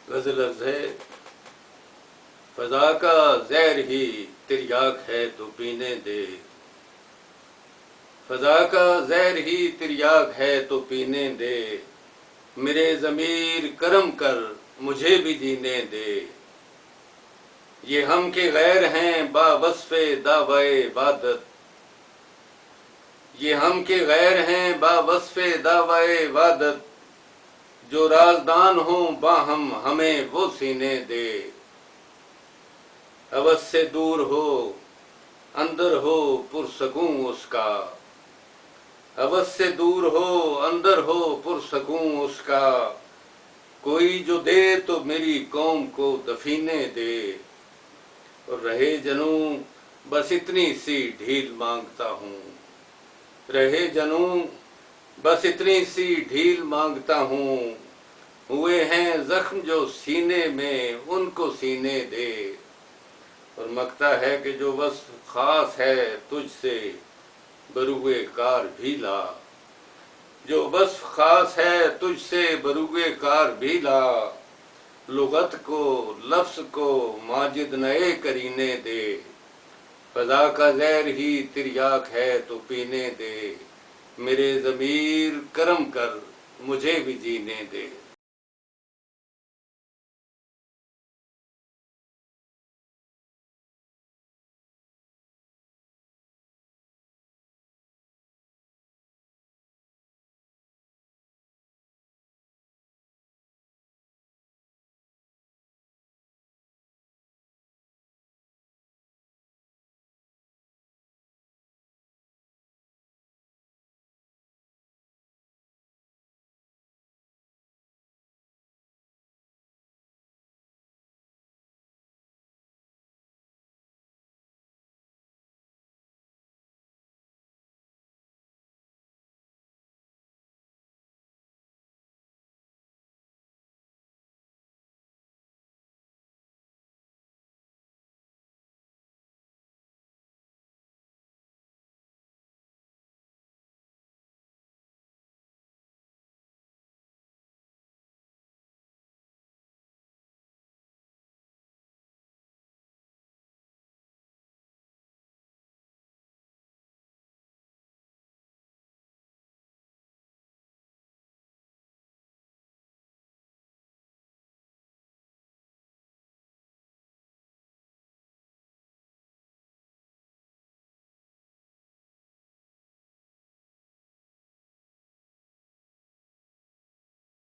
غزل عرض ہے، فضا کا زہر ہی تریاک ہے تو پینے دے، فضا کا زہر ہی تریاک ہے تو پینے دے، میرے ضمیر کرم کر مجھے بھی جینے دے، یہ ہم کے غیر ہیں با وصف دعوی عبادت، یہ ہم کے غیر ہیں با وصف دعوی عبادت، جو رازدان ہوں باہم ہمیں وہ سینے دے، ہوس سے دور ہو اندر ہو پرسکون اس کا، ہوس سے دور ہو اندر ہو پرسکون اس کا، کوئی جو دے تو میری قوم کو دفینے دے، اور رہے جنوں بس اتنی سی ڈھیل مانگتا ہوں، رہے جنوں بس اتنی سی ڈھیل مانگتا ہوں، ہوئے ہیں زخم جو سینے میں ان کو سینے دے، اور مگتا ہے کہ جو وصف خاص ہے تجھ سے بروئے کار بھی لا، جو وصف خاص ہے تجھ سے بروئے کار بھی لا، لغت کو لفظ کو ماجد نئے کرینے دے، فضا کا زہر ہی تریاک ہے تو پینے دے، میرے ضمیر کرم کر مجھے بھی جینے دے۔